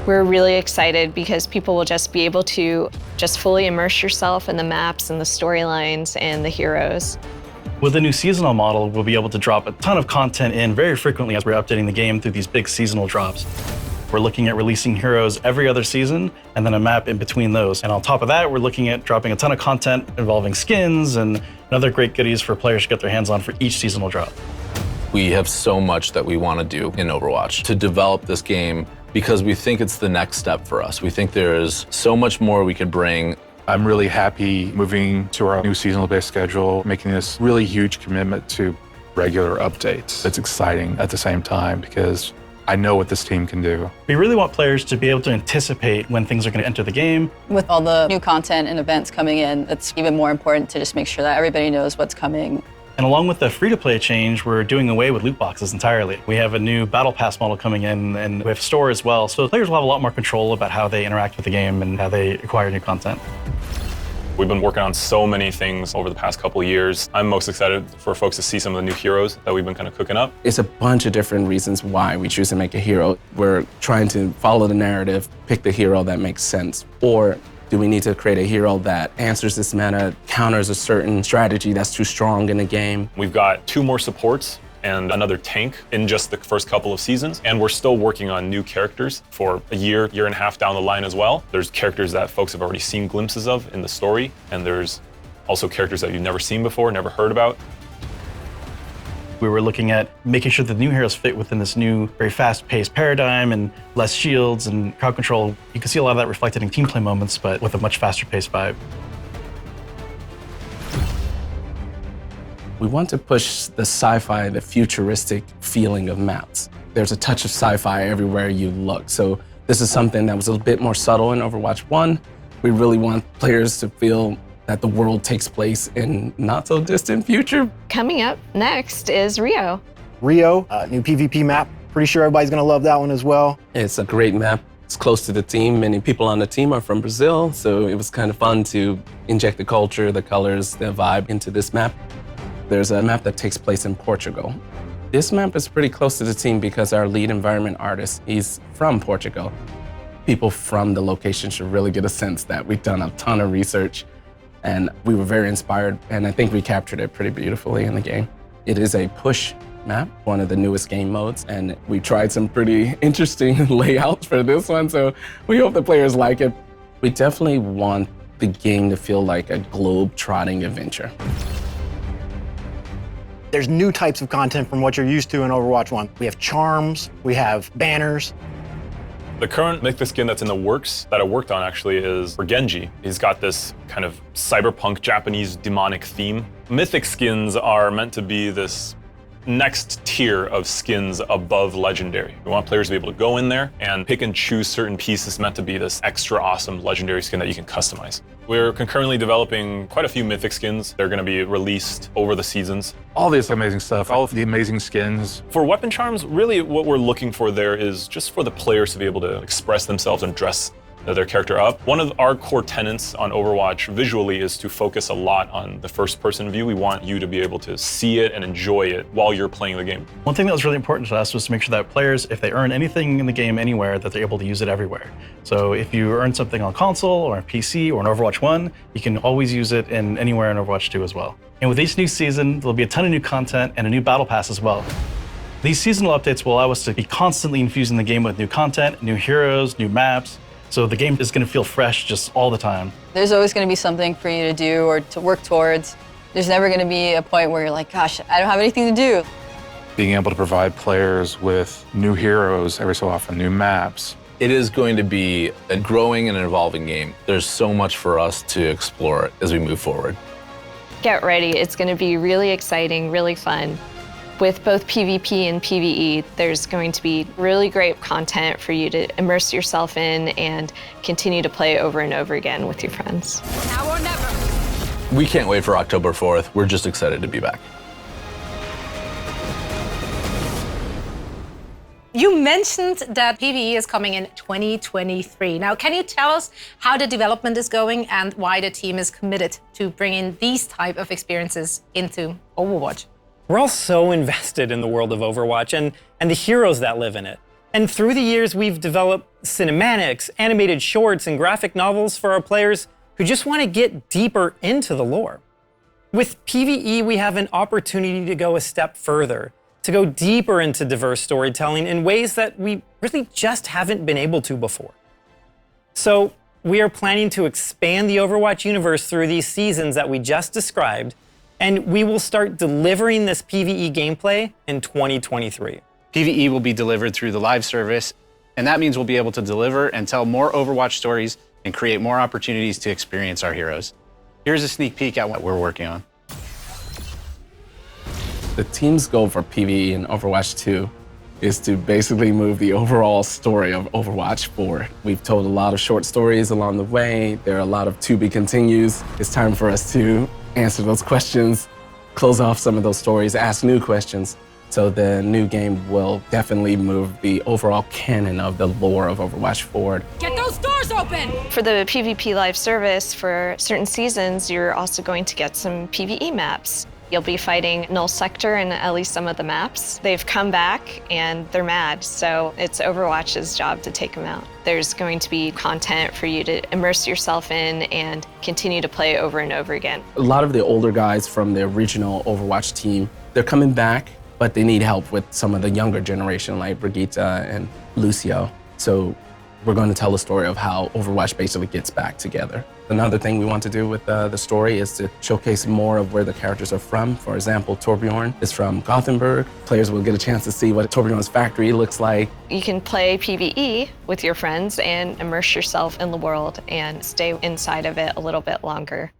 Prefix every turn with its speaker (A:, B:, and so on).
A: We're really excited because people will just be able to just fully immerse yourself in the maps and the storylines and the heroes.
B: With the new seasonal model, we'll be able to drop a ton of content in very frequently as we're updating the game through these big seasonal drops. We're looking at releasing heroes every other season and then a map in between those. And on top of that, we're looking at dropping a ton of content involving skins and other great goodies for players to get their hands on for each seasonal drop.
C: We have so much that we want to do in Overwatch to develop this game because we think it's the next step for us. We think there's so much more we could bring.
D: I'm really happy moving to our new seasonal-based schedule, making this really huge commitment to regular updates. It's exciting at the same time because I know what this team can do.
B: We really want players to be able to anticipate when things are going to enter the game.
E: With all the new content and events coming in, it's even more important to just make sure that everybody knows what's coming.
B: And along with the free-to-play change, we're doing away with loot boxes entirely. We have a new battle pass model coming in, and we have store as well. So players will have a lot more control about how they interact with the game and how they acquire new content.
F: We've been working on so many things over the past couple of years. I'm most excited for folks to see some of the new heroes that we've been kind of cooking up.
G: It's a bunch of different reasons why we choose to make a hero. We're trying to follow the narrative, pick the hero that makes sense, or do we need to create a hero that answers this meta, counters a certain strategy that's too strong in the game?
F: We've got 2 more supports and another tank in just the first couple of seasons. And we're still working on new characters for a year and a half down the line as well. There's characters that folks have already seen glimpses of in the story. And there's also characters that you've never seen before, never heard about.
B: We were looking at making sure the new heroes fit within this new, very fast-paced paradigm and less shields and crowd control. You can see a lot of that reflected in team play moments, but with a much faster-paced vibe.
G: We want to push the sci-fi, the futuristic feeling of maps. There's a touch of sci-fi everywhere you look. So this is something that was a bit more subtle in Overwatch 1. We really want players to feel that the world takes place in not so distant future.
A: Coming up next is Rio.
H: Rio, new PvP map. Pretty sure everybody's gonna love that one as well.
G: It's a great map. It's close to the team. Many people on the team are from Brazil, so it was kind of fun to inject the culture, the colors, the vibe into this map. There's a map that takes place in Portugal. This map is pretty close to the team because our lead environment artist, he's from Portugal. People from the location should really get a sense that we've done a ton of research and we were very inspired, and I think we captured it pretty beautifully in the game. It is a push map, one of the newest game modes, and we tried some pretty interesting layouts for this one, so we hope the players like it. We definitely want the game to feel like a globe-trotting adventure.
H: There's new types of content from what you're used to in Overwatch 1. We have charms, we have banners.
F: The current mythic skin that's in the works that I worked on actually is for Genji. He's got this kind of cyberpunk Japanese demonic theme. Mythic skins are meant to be this next tier of skins above legendary. We want players to be able to go in there and pick and choose certain pieces meant to be this extra awesome legendary skin that you can customize. We're concurrently developing quite a few mythic skins. They're going to be released over the seasons.
D: All this amazing stuff, all of the amazing skins.
F: For weapon charms, really what we're looking for there is just for the players to be able to express themselves and dress their character up. One of our core tenets on Overwatch visually is to focus a lot on the first-person view. We want you to be able to see it and enjoy it while you're playing the game.
B: One thing that was really important to us was to make sure that players, if they earn anything in the game anywhere, that they're able to use it everywhere. So if you earn something on console or on PC or on Overwatch 1, you can always use it in anywhere in Overwatch 2 as well. And with each new season, there'll be a ton of new content and a new battle pass as well. These seasonal updates will allow us to be constantly infusing the game with new content, new heroes, new maps. So the game is going to feel fresh just all the time.
E: There's always going to be something for you to do or to work towards. There's never going to be a point where you're like, gosh, I don't have anything to do.
D: Being able to provide players with new heroes every so often, new maps.
C: It is going to be a growing and evolving game. There's so much for us to explore as we move forward.
A: Get ready. It's going to be really exciting, really fun. With both PvP and PvE, there's going to be really great content for you to immerse yourself in and continue to play over and over again with your friends.
I: Now or never.
C: We can't wait for October 4th. We're just excited to be back.
I: You mentioned that PvE is coming in 2023. Now, can you tell us how the development is going and why the team is committed to bringing these type of experiences into Overwatch?
J: We're all so invested in the world of Overwatch and the heroes that live in it. And through the years, we've developed cinematics, animated shorts, and graphic novels for our players who just want to get deeper into the lore. With PvE, we have an opportunity to go a step further, to go deeper into diverse storytelling in ways that we really just haven't been able to before. So we are planning to expand the Overwatch universe through these seasons that we just described, and we will start delivering this PvE gameplay in 2023.
K: PvE will be delivered through the live service, and that means we'll be able to deliver and tell more Overwatch stories and create more opportunities to experience our heroes. Here's a sneak peek at what we're working on.
G: The team's goal for PvE in Overwatch 2 is to basically move the overall story of Overwatch forward. We've told a lot of short stories along the way. There are a lot of to be continues. It's time for us to answer those questions, close off some of those stories, ask new questions. So the new game will definitely move the overall canon of the lore of Overwatch forward.
L: Get those doors open!
A: For the PvP live service, for certain seasons, you're also going to get some PvE maps. You'll be fighting Null Sector in at least some of the maps. They've come back and they're mad, so it's Overwatch's job to take them out. There's going to be content for you to immerse yourself in and continue to play over and over again.
G: A lot of the older guys from the original Overwatch team, they're coming back, but they need help with some of the younger generation like Brigitte and Lucio. So we're going to tell the story of how Overwatch basically gets back together. Another thing we want to do with the story is to showcase more of where the characters are from. For example, Torbjorn is from Gothenburg. Players will get a chance to see what Torbjorn's factory looks like.
A: You can play PvE with your friends and immerse yourself in the world and stay inside of it a little bit longer.